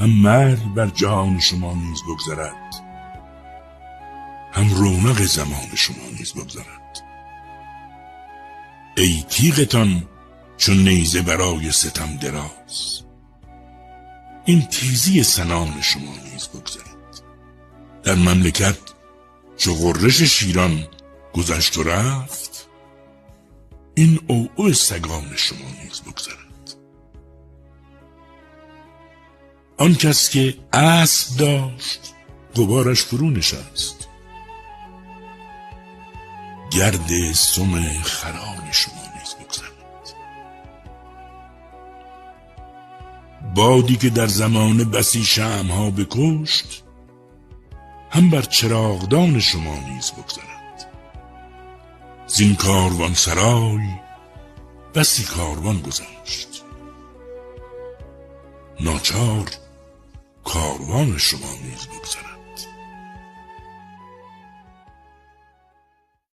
هم مرگ بر جهان شما نیز بگذرد، هم رونق زمان شما نیز بگذرد. ای تیغتان چون نیزه برای ستم دراز، این تیزی سنان شما نیز بگذرد. در مملکت چو غرش شیران گذشت و رفت، این عوعو سگان شما نیز بگذرد. آن کس که اسب داشت غبارش فرو نشست، گرد سم خران شما نیز بگذرد. بادی که در زمان بسی شمعها بکشت، هم بر چراغدان شما نیز بگذرد. زین کاروان سرای بسی کاروان گذشت، ناچار کاروان شما نیز بگذرد.